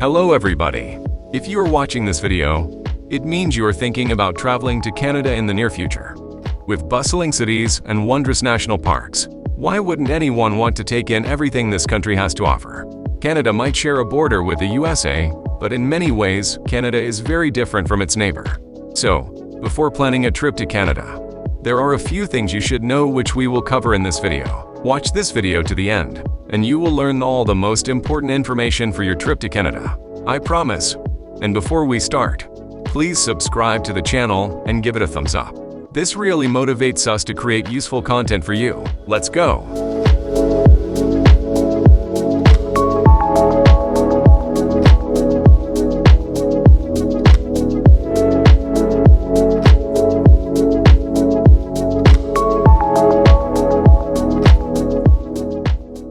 Hello everybody. If you are watching this video, it means you are thinking about traveling to Canada in the near future. With bustling cities and wondrous national parks, why wouldn't anyone want to take in everything this country has to offer? Canada might share a border with the USA, but in many ways, Canada is very different from its neighbor. So, before planning a trip to Canada, there are a few things you should know which we will cover in this video. Watch this video to the end, and you will learn all the most important information for your trip to Canada. I promise. And before we start, please subscribe to the channel and give it a thumbs up. This really motivates us to create useful content for you. Let's go!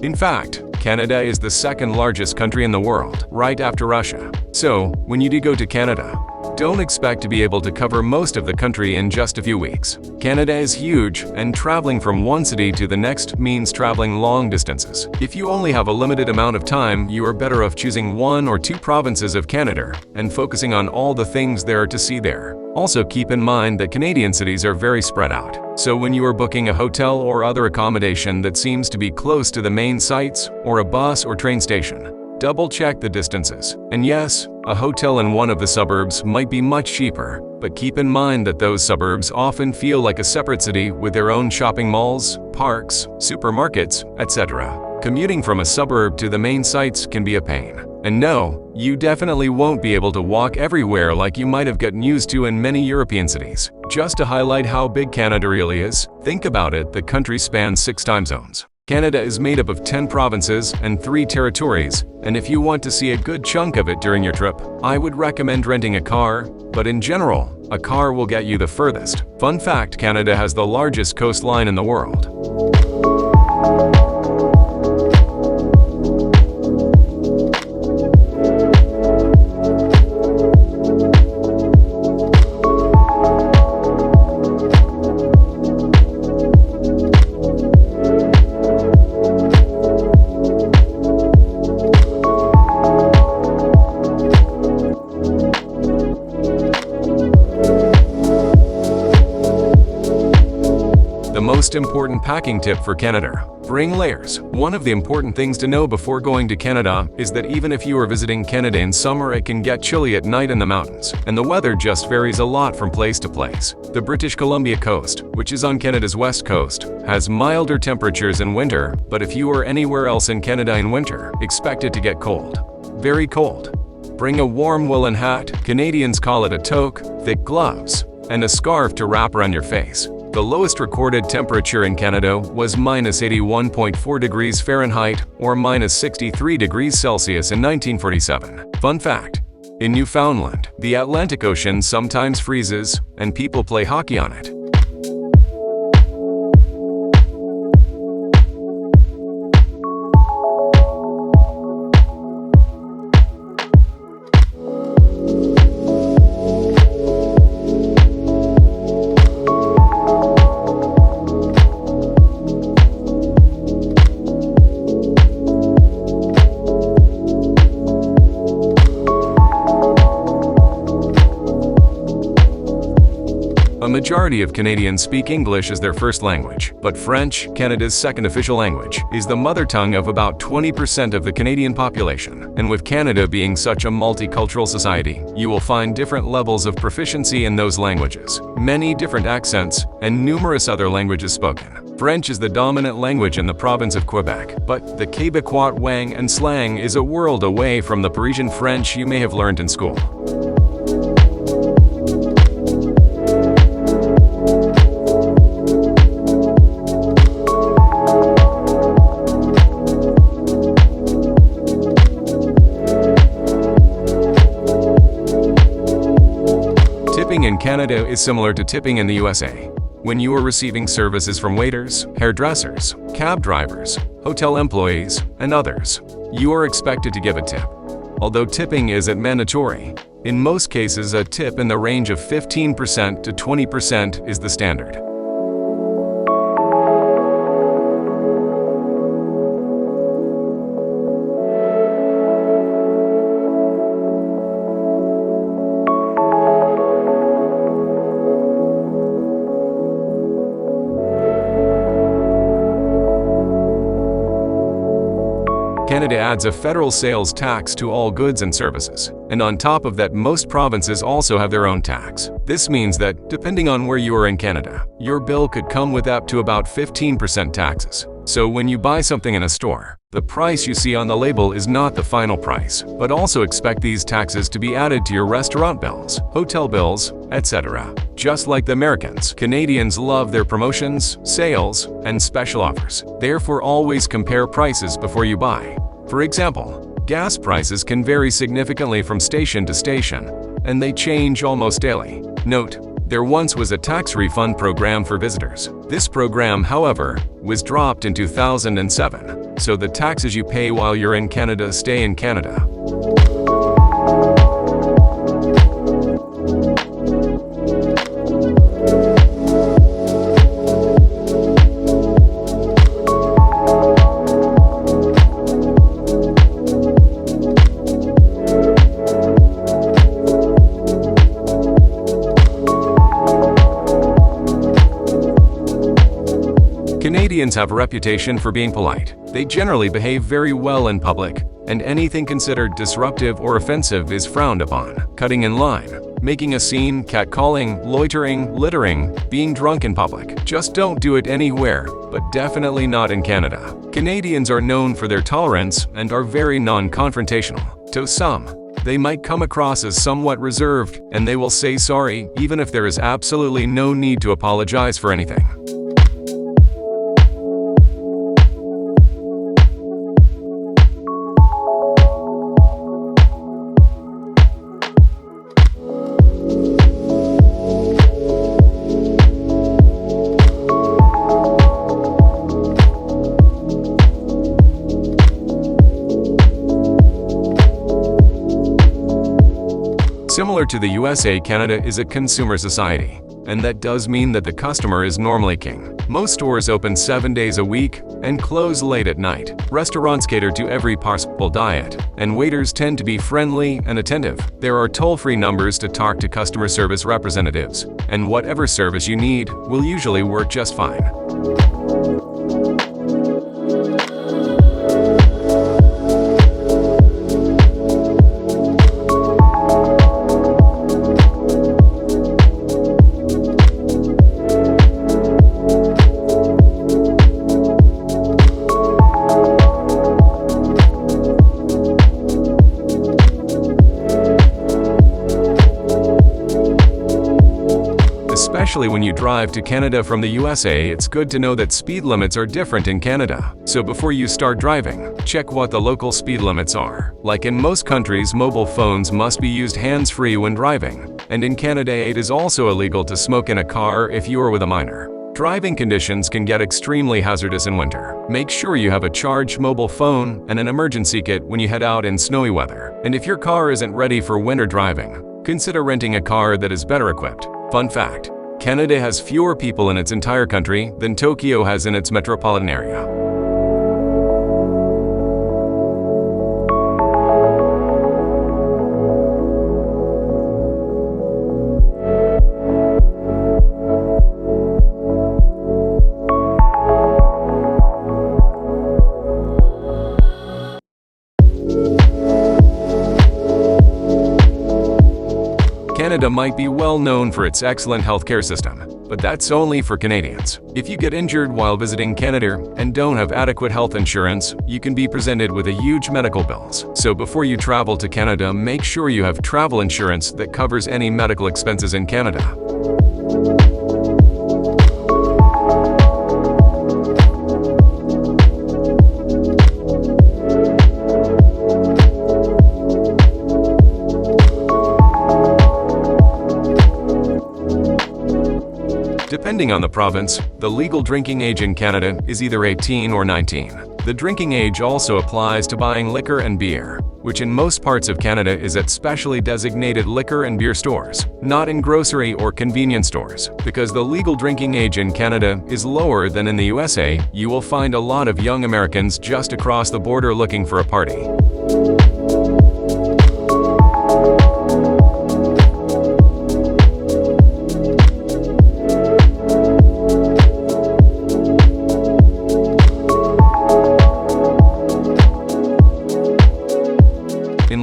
In fact, Canada is the second largest country in the world, right after Russia. So, when you do go to Canada, don't expect to be able to cover most of the country in just a few weeks. Canada is huge, and traveling from one city to the next means traveling long distances. If you only have a limited amount of time, you are better off choosing one or two provinces of Canada and focusing on all the things there are to see there. Also keep in mind that Canadian cities are very spread out. So when you are booking a hotel or other accommodation that seems to be close to the main sites or a bus or train station, double-check the distances. And yes, a hotel in one of the suburbs might be much cheaper, but keep in mind that those suburbs often feel like a separate city with their own shopping malls, parks, supermarkets, etc. Commuting from a suburb to the main sites can be a pain. And no, you definitely won't be able to walk everywhere like you might have gotten used to in many European cities. Just to highlight how big Canada really is, think about it, the country spans 6 time zones. Canada is made up of 10 provinces and 3 territories, and if you want to see a good chunk of it during your trip, I would recommend renting a car, but in general, a car will get you the furthest. Fun fact, Canada has the largest coastline in the world. The most important packing tip for Canada: bring layers. One of the important things to know before going to Canada is that even if you are visiting Canada in summer, it can get chilly at night in the mountains, and the weather just varies a lot from place to place. The British Columbia coast, which is on Canada's west coast, has milder temperatures in winter, but if you are anywhere else in Canada in winter, expect it to get cold. Very cold. Bring a warm woolen hat, Canadians call it a toque, thick gloves, and a scarf to wrap around your face. The lowest recorded temperature in Canada was -81.4 degrees Fahrenheit or -63 degrees Celsius in 1947. Fun fact: in Newfoundland, the Atlantic Ocean sometimes freezes, and people play hockey on it. A majority of Canadians speak English as their first language, but French, Canada's second official language, is the mother tongue of about 20% of the Canadian population. And with Canada being such a multicultural society, you will find different levels of proficiency in those languages, many different accents, and numerous other languages spoken. French is the dominant language in the province of Quebec, but the Québécois twang and slang is a world away from the Parisian French you may have learned in school. Tipping in Canada is similar to tipping in the USA. When you are receiving services from waiters, hairdressers, cab drivers, hotel employees, and others, you are expected to give a tip. Although tipping isn't mandatory, in most cases a tip in the range of 15% to 20% is the standard. Canada adds a federal sales tax to all goods and services. And on top of that, most provinces also have their own tax. This means that, depending on where you are in Canada, your bill could come with up to about 15% taxes. So when you buy something in a store, the price you see on the label is not the final price, but also expect these taxes to be added to your restaurant bills, hotel bills, etc. Just like the Americans, Canadians love their promotions, sales, and special offers. Therefore, always compare prices before you buy. For example, gas prices can vary significantly from station to station, and they change almost daily. Note, there once was a tax refund program for visitors. This program, however, was dropped in 2007, so the taxes you pay while you're in Canada stay in Canada. Canadians have a reputation for being polite. They generally behave very well in public, and anything considered disruptive or offensive is frowned upon. Cutting in line, making a scene, catcalling, loitering, littering, being drunk in public. Just don't do it anywhere, but definitely not in Canada. Canadians are known for their tolerance and are very non-confrontational. To some, they might come across as somewhat reserved, and they will say sorry even if there is absolutely no need to apologize for anything. Similar to the USA, Canada is a consumer society, and that does mean that the customer is normally king. Most stores open 7 days a week and close late at night. Restaurants cater to every possible diet, and waiters tend to be friendly and attentive. There are toll-free numbers to talk to customer service representatives, and whatever service you need will usually work just fine. Especially when you drive to Canada from the USA, it's good to know that speed limits are different in Canada. So before you start driving, check what the local speed limits are. Like in most countries, mobile phones must be used hands-free when driving. And in Canada, it is also illegal to smoke in a car if you are with a minor. Driving conditions can get extremely hazardous in winter. Make sure you have a charged mobile phone and an emergency kit when you head out in snowy weather. And if your car isn't ready for winter driving, consider renting a car that is better equipped. Fun fact: Canada has fewer people in its entire country than Tokyo has in its metropolitan area. Canada might be well known for its excellent healthcare system, but that's only for Canadians. If you get injured while visiting Canada and don't have adequate health insurance, you can be presented with a huge medical bills. So before you travel to Canada, make sure you have travel insurance that covers any medical expenses in Canada. Depending on the province, the legal drinking age in Canada is either 18 or 19. The drinking age also applies to buying liquor and beer, which in most parts of Canada is at specially designated liquor and beer stores, not in grocery or convenience stores. Because the legal drinking age in Canada is lower than in the USA, you will find a lot of young Americans just across the border looking for a party.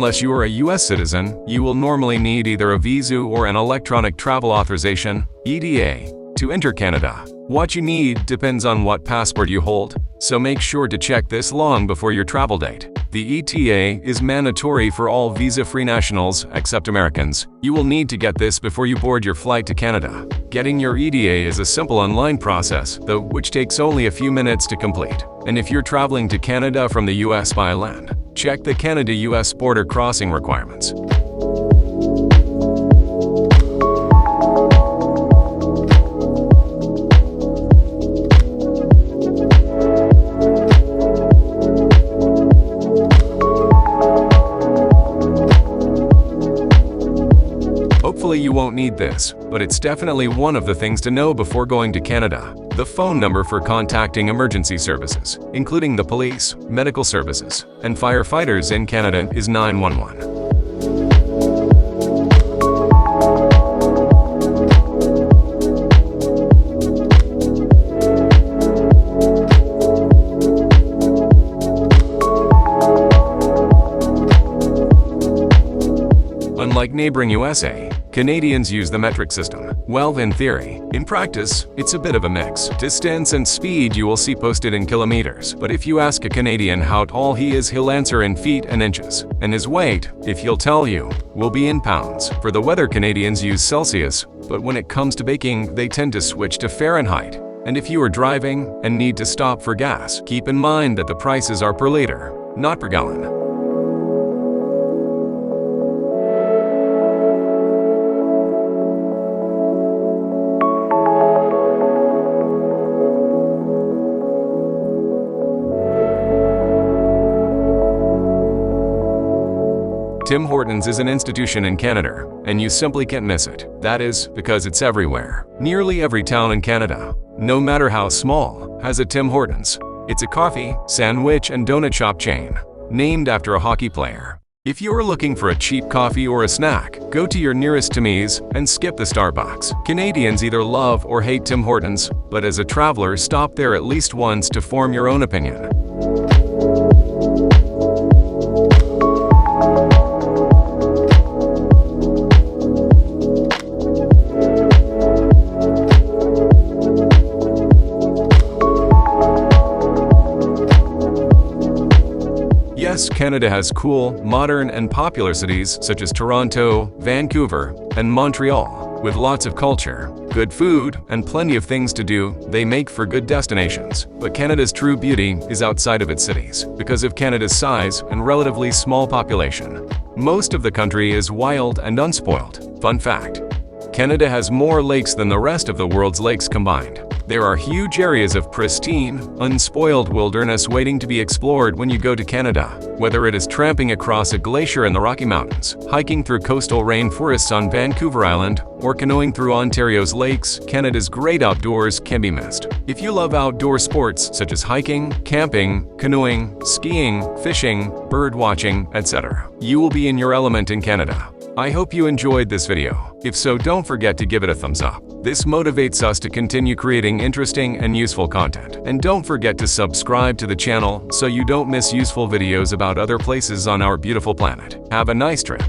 Unless you are a US citizen, you will normally need either a visa or an electronic travel authorization (ETA) to enter Canada. What you need depends on what passport you hold, so make sure to check this long before your travel date. The ETA is mandatory for all visa-free nationals except Americans. You will need to get this before you board your flight to Canada. Getting your ETA is a simple online process, though, which takes only a few minutes to complete. And if you're traveling to Canada from the US by land, check the Canada-US border crossing requirements. Hopefully you won't need this, but it's definitely one of the things to know before going to Canada. The phone number for contacting emergency services, including the police, medical services, and firefighters in Canada is 911. Unlike neighboring USA, Canadians use the metric system. Well, in theory. In practice, it's a bit of a mix. Distance and speed you will see posted in kilometers, but if you ask a Canadian how tall he is, he'll answer in feet and inches. And his weight, if he'll tell you, will be in pounds. For the weather, Canadians use Celsius, but when it comes to baking, they tend to switch to Fahrenheit. And if you are driving and need to stop for gas, keep in mind that the prices are per liter, not per gallon. Tim Hortons is an institution in Canada, and you simply can't miss it. That is, because it's everywhere. Nearly every town in Canada, no matter how small, has a Tim Hortons. It's a coffee, sandwich, and donut shop chain, named after a hockey player. If you are looking for a cheap coffee or a snack, go to your nearest Timmy's and skip the Starbucks. Canadians either love or hate Tim Hortons, but as a traveler, stop there at least once to form your own opinion. Yes, Canada has cool, modern, and popular cities such as Toronto, Vancouver, and Montreal. With lots of culture, good food, and plenty of things to do, they make for good destinations. But Canada's true beauty is outside of its cities, because of Canada's size and relatively small population. Most of the country is wild and unspoiled. Fun fact: Canada has more lakes than the rest of the world's lakes combined. There are huge areas of pristine, unspoiled wilderness waiting to be explored when you go to Canada. Whether it is tramping across a glacier in the Rocky Mountains, hiking through coastal rainforests on Vancouver Island, or canoeing through Ontario's lakes, Canada's great outdoors can be missed. If you love outdoor sports such as hiking, camping, canoeing, skiing, fishing, bird watching, etc., you will be in your element in Canada. I hope you enjoyed this video. If so, don't forget to give it a thumbs up. This motivates us to continue creating interesting and useful content. And don't forget to subscribe to the channel so you don't miss useful videos about other places on our beautiful planet. Have a nice trip.